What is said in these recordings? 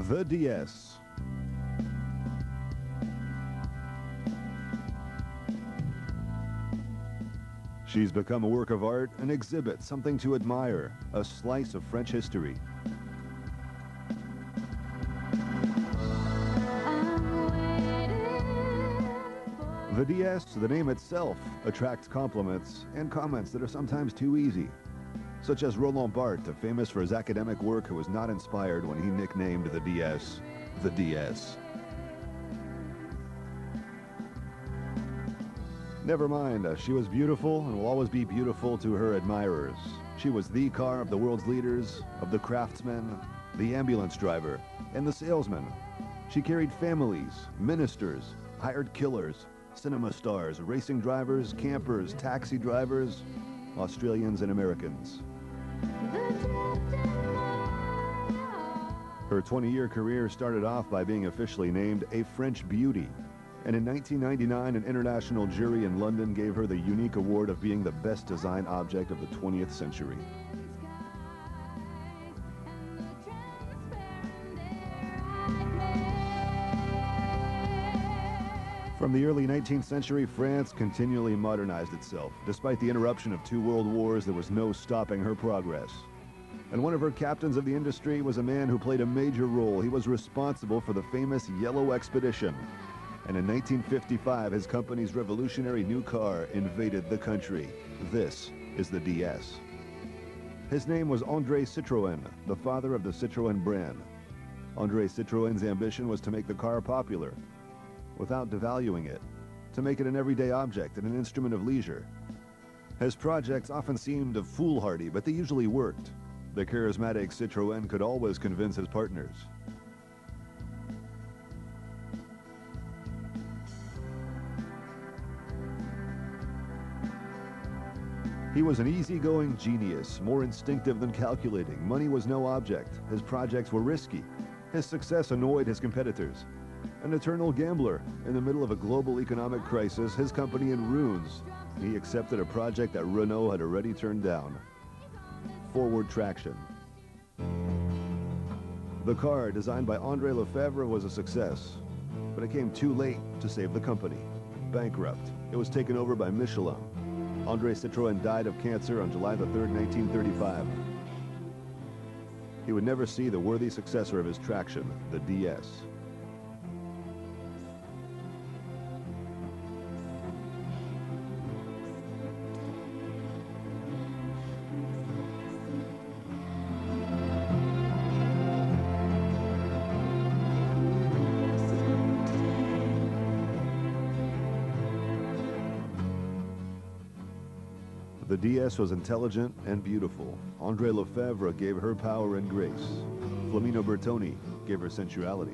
The DS. She's become a work of art, an exhibit, something to admire, a slice of French history. The DS, the name itself, attracts compliments and comments that are sometimes too easy, such as Roland Barthes, famous for his academic work, who was not inspired when he nicknamed the DS, the DS. Never mind, she was beautiful and will always be beautiful to her admirers. She was the car of the world's leaders, of the craftsmen, the ambulance driver, and the salesman. She carried families, ministers, hired killers, cinema stars, racing drivers, campers, taxi drivers, Australians and Americans. Her 20-year career started off by being officially named a French beauty. And in 1999, an international jury in London gave her the unique award of being the best design object of the 20th century. From the early 19th century, France continually modernized itself. Despite the interruption of 2 world wars, there was no stopping her progress. And one of her captains of the industry was a man who played a major role. He was responsible for the famous Yellow Expedition. And in 1955, his company's revolutionary new car invaded the country. This is the DS. His name was André Citroën, the father of the Citroën brand. André Citroën's ambition was to make the car popular, without devaluing it, to make it an everyday object and an instrument of leisure. His projects often seemed foolhardy, but they usually worked. The charismatic Citroën could always convince his partners. He was an easygoing genius, more instinctive than calculating. Money was no object. His projects were risky. His success annoyed his competitors. An eternal gambler, in the middle of a global economic crisis, his company in ruins, he accepted a project that Renault had already turned down. Forward traction. The car, designed by André Lefebvre, was a success, but it came too late to save the company. Bankrupt, it was taken over by Michelin. André Citroën died of cancer on July the 3rd, 1935. He would never see the worthy successor of his traction, the DS. The DS was intelligent and beautiful. André Lefebvre gave her power and grace. Flamino Bertoni gave her sensuality.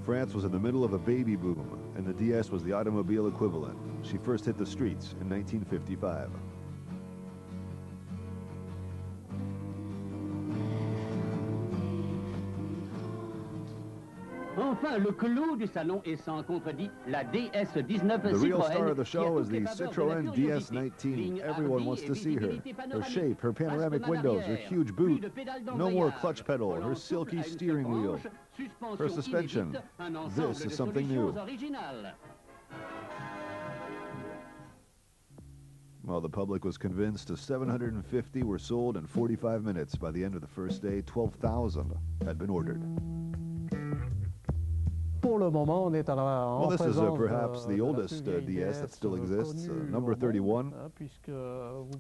France was in the middle of a baby boom, and the DS was the automobile equivalent. She first hit the streets in 1955. Enfin, le clou du salon est sans contredit la DS19 The real star of the show is the Citroën DS19. Everyone wants to see her. Her shape, her panoramic windows, her huge boot. No more clutch pedal, her silky steering wheel. Her suspension. This is something new. Well, the public was convinced. 750 were sold in 45 minutes. By the end of the first day, 12,000 had been ordered. Well, this is perhaps the oldest DS that still exists, number 31,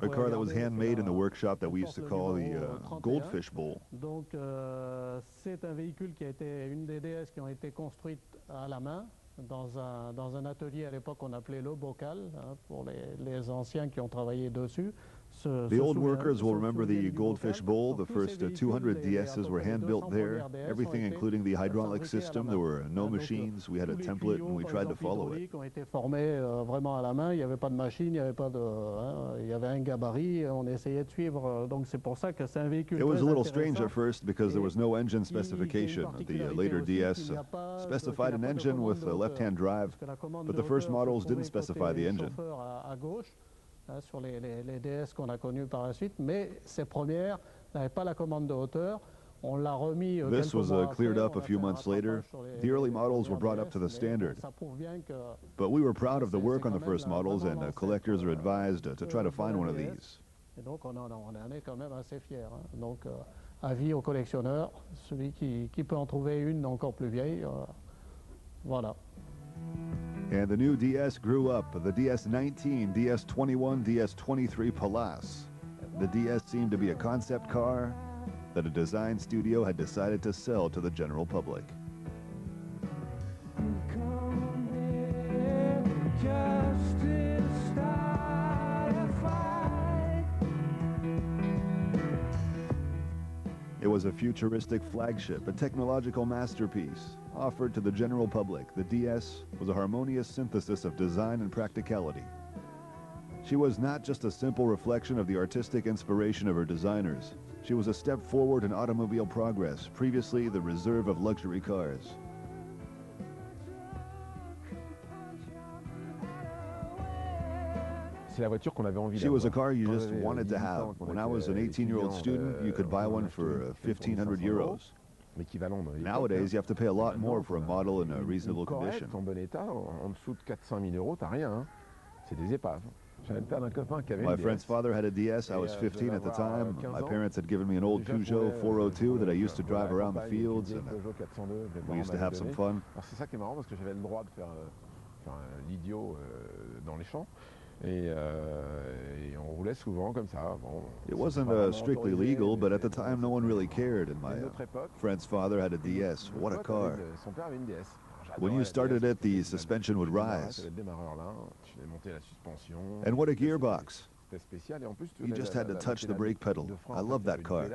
a car that was handmade in the workshop that we used to call the Goldfish Bowl. Donc, c'est un véhicule qui a été une des DS qui ont été construites à la main dans un atelier à l'époque qu'on appelait le bocal, pour les anciens qui ont travaillé dessus. The old workers will remember the Goldfish Bowl. The first 200 DSs were hand-built there, everything including the hydraulic system. There were no machines. We had a template and we tried to follow it. Ont été formés vraiment à la main. Il n'y avait pas de machine, il n'y avait pas de, il y avait un gabarit. On essayait de suivre. Donc c'est pour ça que c'est un véhicule. It was a little strange at first because there was no engine specification. The later DS specified an engine with a left-hand drive, but the first models didn't specify the engine. sur les DS qu'on a connus par la suite, mais ces premières n'avaient pas la commande de hauteur. On l'a remis This quelques was mois cleared après, up a few months later. The early models were brought up to the standard. But we were proud of the work on the first models, and collectors are advised to try to find one of these. Et donc on en est quand même assez fiers. Hein. Donc avis aux collectionneurs, celui qui peut en trouver une encore plus vieille, voilà. And the new DS grew up, the DS-19, DS-21, DS-23 Palace. The DS seemed to be a concept car that a design studio had decided to sell to the general public. It was a futuristic flagship, a technological masterpiece. Offered to the general public, the DS was a harmonious synthesis of design and practicality. She was not just a simple reflection of the artistic inspiration of her designers. She was a step forward in automobile progress, previously the reserve of luxury cars. She was a car you just wanted to have. When I was an 18-year-old student, you could buy one for 1,500 euros. Nowadays, you have to pay a lot more for a model in a reasonable condition. My friend's father had a DS. I was 15 at the time. My parents had given me an old Peugeot 402 that I used to drive around the fields, and we used to have some fun. It wasn't strictly legal, but at the time no one really cared, and my friend's father had a DS. What a car. When you started it, the suspension would rise. And what a gearbox. You just had to touch the brake pedal. I love that car.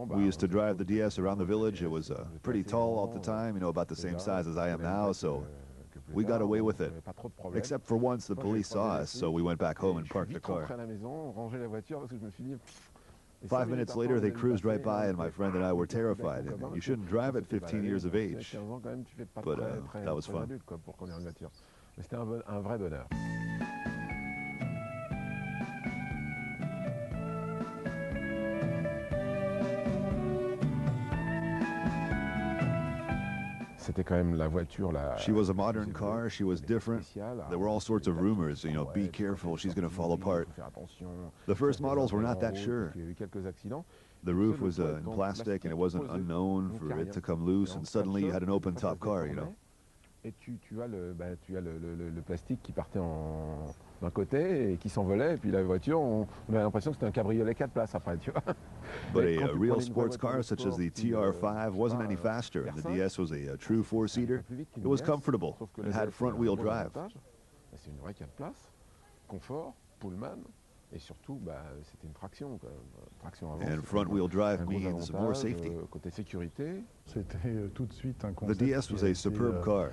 We used to drive the DS around the village. It was pretty tall all the time, you know, about the same size as I am now, so we got away with it. Except for once the police saw us, so we went back home and parked the car. 5 minutes later, they cruised right by, and my friend and I were terrified. And you shouldn't drive at 15 years of age. But that was fun. She was a modern car. She was different. There were all sorts of rumors, you know, be careful, she's going to fall apart. The first models were not that sure. The roof was in plastic, and it wasn't unknown for it to come loose, and suddenly you had an open-top car, you know. Et tu as le plastique qui partait d'un côté et qui s'envolait, et puis la voiture, on avait l'impression que c'était un cabriolet 4 places après, tu vois. But a real sports car such as the TR5 wasn't any faster, and the DS was a true four-seater. It was comfortable. It had front-wheel drive. C'est une vraie 4 places, confort, Pullman. Et surtout, c'était une traction avant. And front-wheel drive means more safety. Côté sécurité. C'était tout de suite un concept. The DS was a superb car,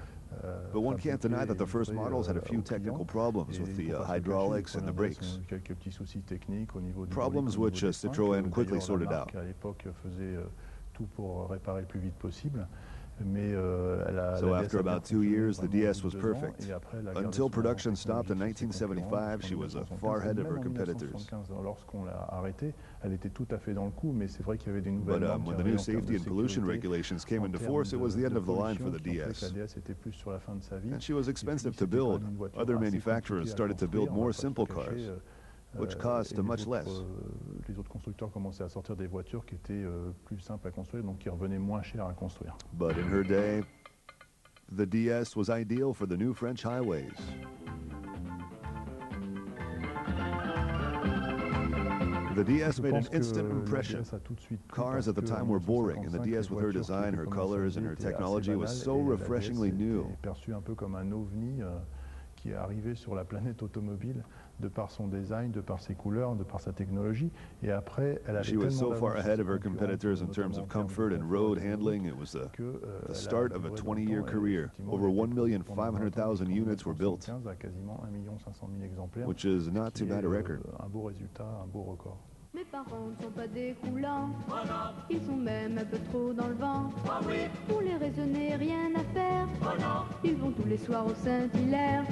but one can't deny that the first models had a few technical problems with the hydraulics and the brakes. Quelques petits soucis techniques au niveau problems which Citroën quickly sorted out. À l'époque faisait tout pour réparer le plus vite possible. So after about 2 years, the DS was perfect. Until production stopped in 1975, she was far ahead of her competitors. But when the new safety and pollution regulations came into force, it was the end of the line for the DS. And she was expensive to build. Other manufacturers started to build more simple cars, which cost much less. Les autres constructeurs commençaient à sortir des voitures qui étaient plus simples à construire, donc qui revenaient moins cher à construire. But in her day, the DS was ideal for the new French highways. The DS made an instant impression. Cars at the time were boring, and the DS with her design, her colors, and her technology was so refreshingly new. Perçu un peu comme un ovni qui est arrivé sur la planète automobile, de par son design, de par ses couleurs, de par sa technologie. Et après, elle avait She was so far ahead of her competitors in terms of comfort and road handling. It was the start of a 20-year career. Over 1,500,000 units were built, which is not too bad a record. Un beau résultat, un beau record. Mes parents ne sont pas des croulants, ils sont même un peu trop dans le vent. Pour les raisonner, rien à faire, ils vont tous les soirs au Saint-Hilaire.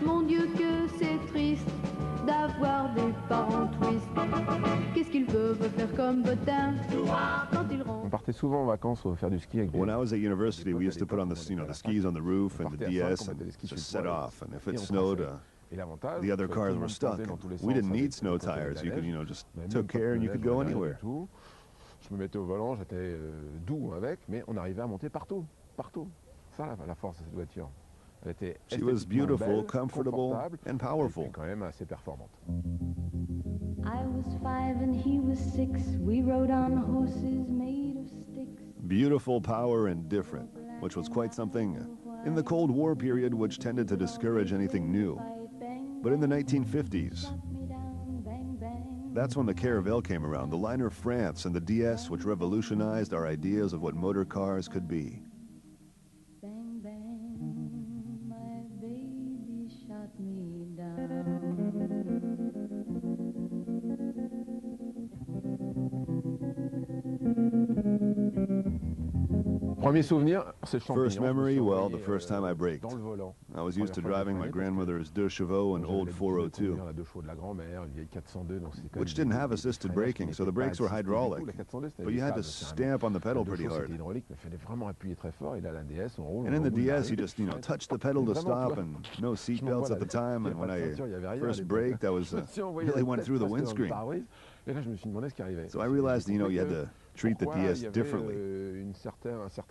Mon Dieu que c'est triste d'avoir des parents twistes. Qu'est-ce qu'ils peuvent faire comme bottins quand ils rentrent? On partait souvent en vacances faire du ski avec des... When I was at university, we used to put on the skis on the roof and the DS and just set off. And if it snowed, the other cars were stuck. We didn't need snow tires. You could, just took care and you could go anywhere. Je me mettais au volant, j'étais doux avec, mais on arrivait à monter partout, partout. Ça, la force de cette voiture. Elle était She was beautiful, belle, comfortable, and powerful. Et quand même assez performante. I was 5 and he was 6. We rode on horses made of sticks. Beautiful, power, and different, which was quite something in the Cold War period, which tended to discourage anything new. But in the 1950s, that's when the Caravelle came around, the liner France and the DS, which revolutionized our ideas of what motor cars could be. Bang, bang, my baby shot me down. Premier souvenir, c'est le champignon. First memory, well, the first time I braked. Dans le volant. I was used to driving my grandmother's 2 chevaux and old 402, La 2 chevaux de la grand-mère, une vieille 402, donc c'était quand which même didn't have assisted braking, so the brakes were hydraulic. But you had to stamp on the pedal pretty hard. Hydraulique, mais il fallait vraiment appuyer très fort. Et là, la DS, on roule. And in the DS, you just, touch the pedal to stop, and no seat belts at the time. And when I first braked, I was really went through the windscreen. Et là, je me suis demandé ce qui arrivait. So I realized, you had to treat the DS differently.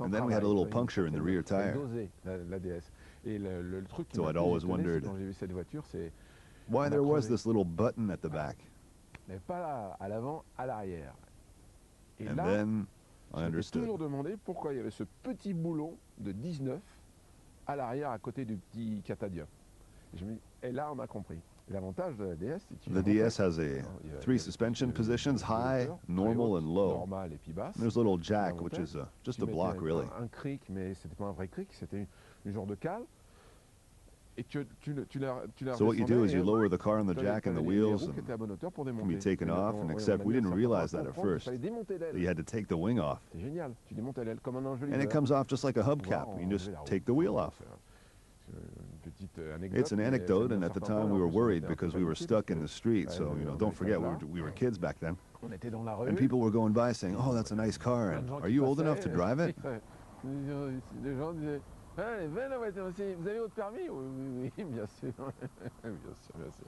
And then we had a little puncture in the rear tire. La DS. Et le truc qui So m'a I'd plus always étonné, c'est wondered quand j'ai vu cette voiture, c'est why there was this little button at the back. mais pas là, à l'avant, à l'arrière. Et And là, then I je me suis understood. toujours demandé pourquoi il y avait ce petit boulon de 19 à l'arrière à côté du petit catadium. Et là, on a compris. L'avantage de la DS, c'est que The DS has 3 suspension positions, high, normal, and low. Normal et puis basse. And there's a little jack, which is just a block, really. Un cric, mais c'était pas un vrai cric, c'était une genre de cale. Et tu la So what you do is you redescendais, lower the car on the jack and the les wheels, roues qui and étaient à bonne hauteur pour can démonter. be taken Et off, on and a except mis we didn't ça realize pour that at comprendre qu'il first. fallait démonter l'aile. That you had to take the wing off. C'est génial, tu démontes l'aile comme un enjoliveur. And it comes off just like a hubcap. You can just take the wheel off. It's an anecdote, and at the time we were worried because we were stuck in the street. So, don't forget, we were kids back then. On était dans la rue. And people were going by saying, oh, that's a nice car. And are you old enough to drive it? Les gens disaient, ah, elle est belle la voiture aussi. Vous avez votre permis? Oui, bien sûr. Bien sûr, bien sûr.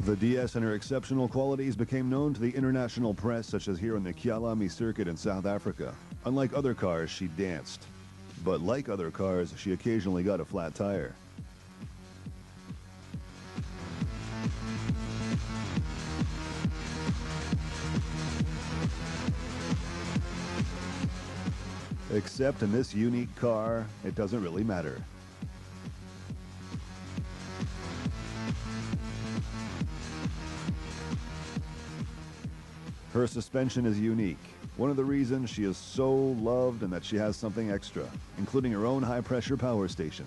The DS and her exceptional qualities became known to the international press, such as here on the Kyalami circuit in South Africa. Unlike other cars, she danced. But like other cars, she occasionally got a flat tire. Except in this unique car, it doesn't really matter. Her suspension is unique. One of the reasons she is so loved and that she has something extra, including her own high-pressure power station.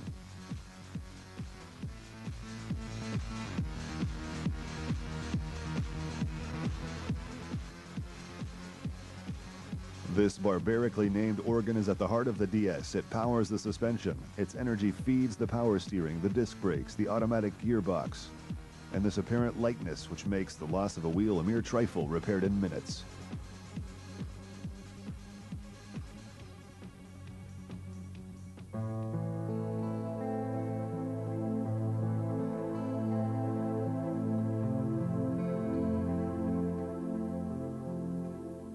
This barbarically named organ is at the heart of the DS. It powers the suspension. Its energy feeds the power steering, the disc brakes, the automatic gearbox, and this apparent lightness which makes the loss of a wheel a mere trifle repaired in minutes.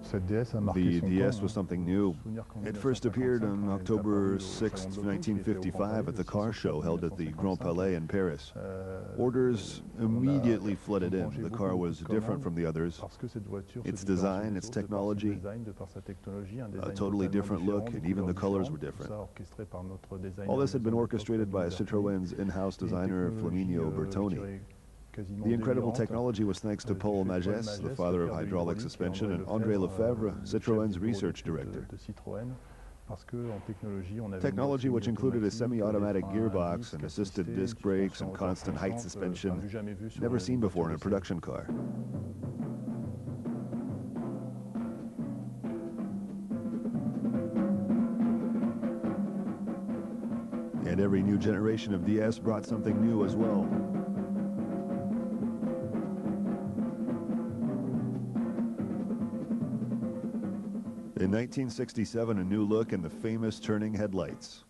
Cette DS a marqué The son DS temps, was something new. Souvenir qu'en It first appeared on 1955, October quand elle est 6, apparue au Salon d'Auto, qui était au 1955 at the Grand car Palais, show held at the Grand 1955. Palais in Paris. Euh, Orders on a immediately flooded in. engrangé The beaucoup car de was different commandes from the others. parce que cette voiture Its se design, différencie its des autres de par son technology, design, de par sa technologie, un a design totally totalement different look, différent, and des even the couleurs colors were différentes, tout different. ça orchestré par notre designer All this had been maison, orchestrated by Liberté, Citroën's in-house une designer technologie, Flaminio je Bertoni. dirais, quasiment The incredible délirante. technology was thanks to Paul Magès, the father of hydraulic suspension, and André Lefebvre, Citroën's research director. De Citroën, parce que en technologie, on avait Technology which included a semi-automatic des freins gearbox disques and assisted assistés, disc brakes and suspension constant height autoconstante, suspension, du jamais vu sur never une seen before in a voiture production car. And every new generation of DS brought something new as well. In 1967, a new look in the famous turning headlights.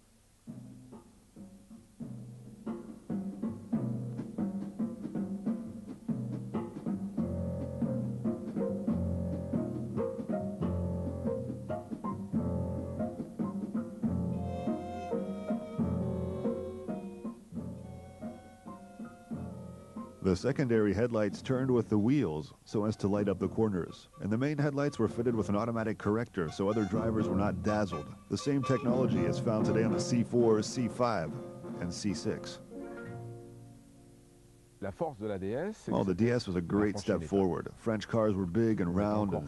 The secondary headlights turned with the wheels so as to light up the corners, and the main headlights were fitted with an automatic corrector so other drivers were not dazzled. The same technology is found today on the C4, C5, and C6. La force de la DS, Oh, the DS was a great step forward. French cars were big and round, and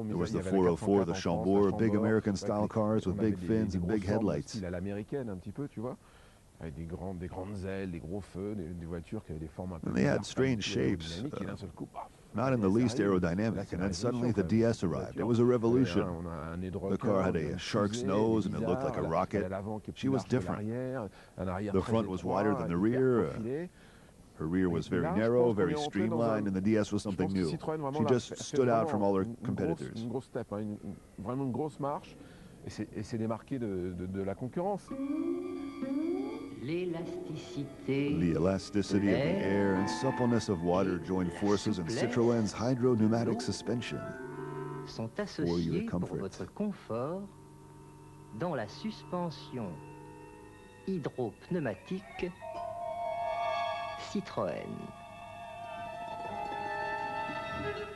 there was the 404, the Chambord, big American-style cars with big fins and big headlights. Style à l'américaine un petit peu, tu vois. Avec des grandes ailes, des gros feux, des voitures qui avaient des formes un peu And they had strange shapes, not in the least aerodynamic, and then suddenly the DS arrived. It was a revolution. The car had a shark's nose and it looked like a rocket. She was different. The front was wider than the rear. Her rear was very narrow, very streamlined, and the DS was something new. She just stood out from all her competitors. Une grosse step, vraiment une grosse marche, et c'est démarqué de la concurrence. The elasticity of the air and suppleness of water joined forces in Citroën's hydro-pneumatic suspension sont for your associés pour comfort. votre confort dans la suspension hydropneumatique Citroën.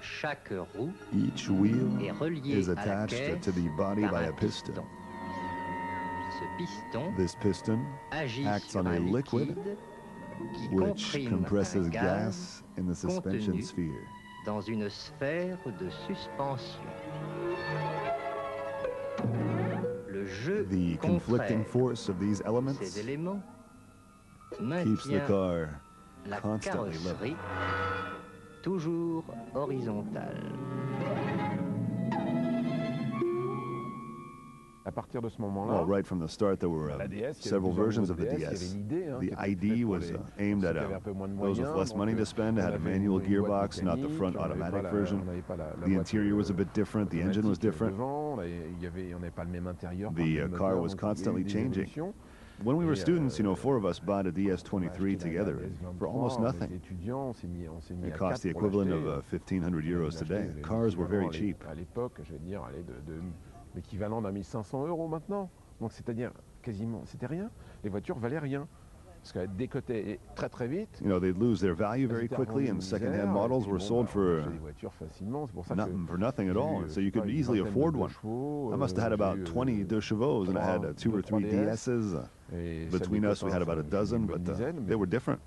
Chaque roue Each wheel est reliée is à la attached caisse to the body par by un a piston. Ce piston This piston agit acts sur on a un liquid liquide qui which comprime compresses un gas in the suspension contenu sphere. dans une sphère de suspension. Le jeu The conflicting contraire force of these elements ces éléments keeps the maintient car la constantly level. carrosserie toujours horizontale. À partir de ce moment-là, Well, right from the start, there were la DS, il y avait several plusieurs versions of the modèles, il y avait DS. une idée, hein, The qui était ID faite pour was aimed ceux at qui avaient un peu moins de those with moyens, less donc, money to spend, on had a avait manual une boîte gearbox, not the mécanique, front on n'avait pas automatic la- version. on n'avait pas la The boîte, interior was a bit different, the engine was automatique different. devant, on n'avait pas le même intérieur, The pas le même car moteur, was donc il y a eu constantly des changing. évolutions. When we were Et, students, four of us bought a DS23 together for almost avec nothing. les étudiants, on s'est mis It à cost the 4 pour equivalent l'acheter. of 1,500 euros On today. achetait Cars were very l'équivalent cheap. à l'époque, je vais dire, de l'équivalent d'un 1500 € maintenant. Donc c'est-à-dire quasiment, c'était rien. Les voitures valaient rien. Parce qu'elles décotaient très très vite. They'd lose their value very quickly, and second-hand models were sold for des voitures facilement. C'est pour ça que nothing at all, so you could easily afford one. I must have had about 20 de chevaux, and I had 2 or 3 DSs. Between us, we had about a dozen, but they were different.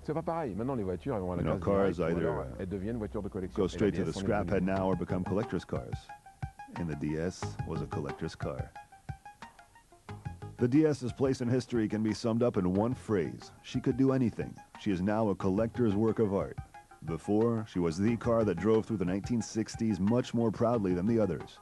C'est pas pareil. Maintenant, les voitures, elles vont à la cars casse directe, ou either alors elles deviennent voitures de collection. go Et la straight to DS the en est scrap head devenue. now or become collector's cars. And the DS was a collector's car. The DS's place in history can be summed up in one phrase. She could do anything. She is now a collector's work of art. Before, she was the car that drove through the 1960s much more proudly than the others.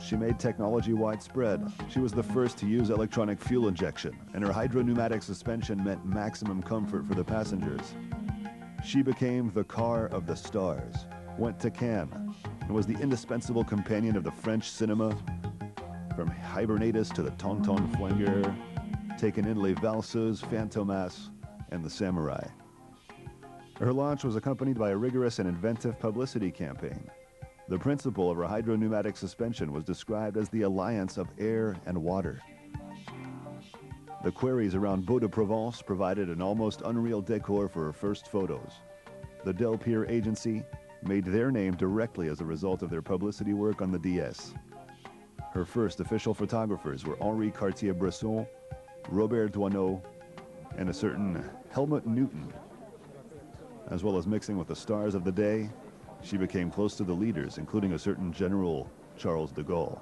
She made technology widespread. She was the first to use electronic fuel injection, and her hydro-pneumatic suspension meant maximum comfort for the passengers. She became the car of the stars, went to Cannes, and was the indispensable companion of the French cinema, from Hibernatus to the Tonton Flingueur, taken in Les Valseuses, Fantomas, and the Samurai. Her launch was accompanied by a rigorous and inventive publicity campaign. The principle of her hydro-pneumatic suspension was described as the alliance of air and water. The quarries around Beau-de-Provence provided an almost unreal decor for her first photos. The Delpire agency made their name directly as a result of their publicity work on the DS. Her first official photographers were Henri Cartier-Bresson Robert Doisneau, and a certain Helmut Newton. As well as mixing with the stars of the day, she became close to the leaders, including a certain General Charles de Gaulle.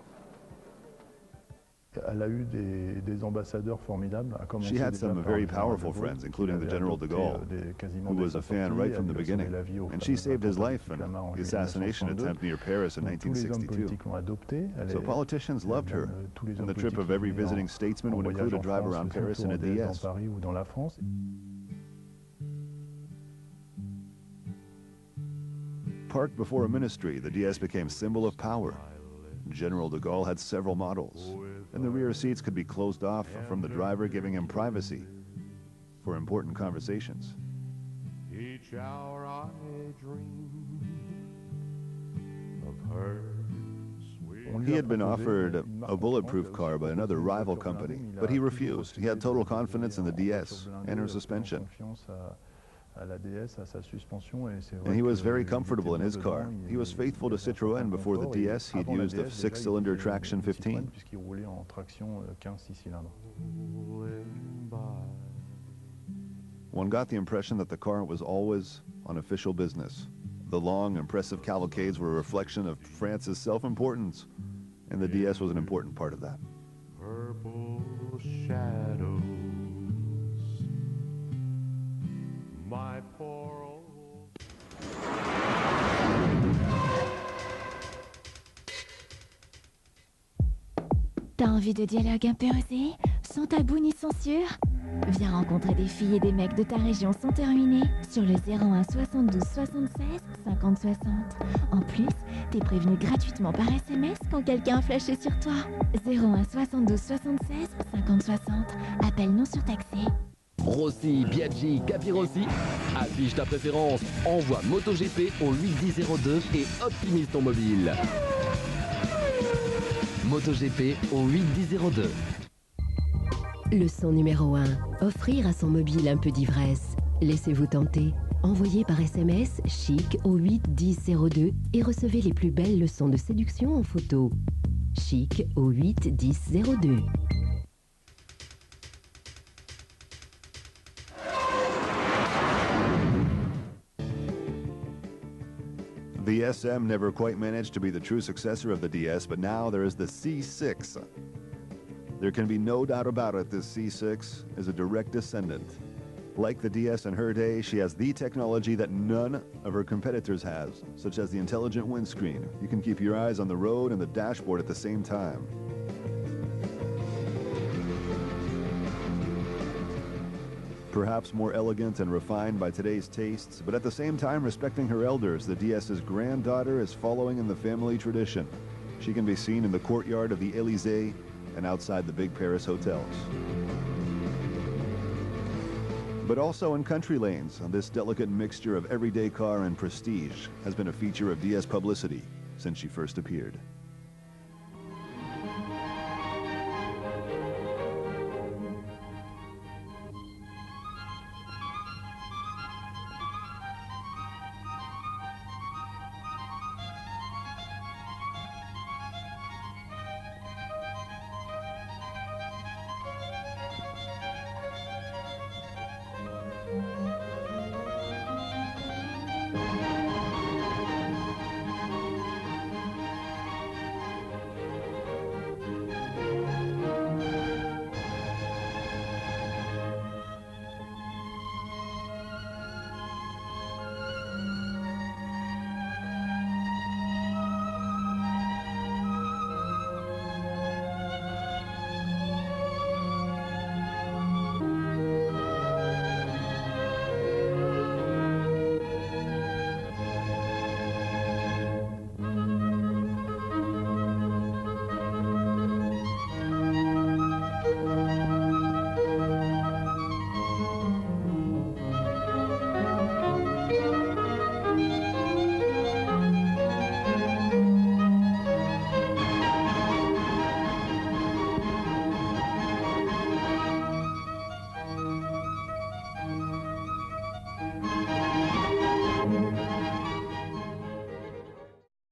Elle a eu des ambassadeurs formidables. She had some very powerful friends, including the General de Gaulle, who was a fan right from the beginning, and she saved his life in the assassination attempt near Paris in 1962. So politicians loved her, and the trip of every visiting statesman would include a drive around Paris in a DS. Parked before a ministry, the DS became a symbol of power. General de Gaulle had several models, and the rear seats could be closed off from the driver, giving him privacy for important conversations. Each hour I dream of her. He had been offered a bulletproof car by another rival company, but he refused. He had total confidence in the DS and her suspension. And he was very comfortable in his car. He was faithful to Citroën. Before the DS, he'd used a 6-cylinder traction 15. One got the impression that the car was always on official business. The long, impressive cavalcades were a reflection of France's self-importance, and the DS was an important part of that. Purple shadows. My poor old... T'as envie de dialogue un peu osé, sans tabou ni censure? Viens rencontrer des filles et des mecs de ta région sans te ruiner sur le 01 72 76 50 60. En plus, t'es prévenu gratuitement par SMS quand quelqu'un a flashé sur toi. 01 72 76 50 60. Appel non surtaxé. Rossi, Biaggi, Capirossi, affiche ta préférence, envoie MotoGP au 81002 et optimise ton mobile. MotoGP au 81002. Leçon numéro 1. Offrir à son mobile un peu d'ivresse. Laissez-vous tenter. Envoyez par SMS chic au 81002 et recevez les plus belles leçons de séduction en photo. Chic au 81002. The SM never quite managed to be the true successor of the DS, but now there is the C6. There can be no doubt about it, this C6 is a direct descendant. Like the DS in her day, she has the technology that none of her competitors has, such as the intelligent windscreen. You can keep your eyes on the road and the dashboard at the same time. Perhaps more elegant and refined by today's tastes, but at the same time respecting her elders, the DS's granddaughter is following in the family tradition. She can be seen in the courtyard of the Élysée and outside the big Paris hotels. But also in country lanes, this delicate mixture of everyday car and prestige has been a feature of DS publicity since she first appeared.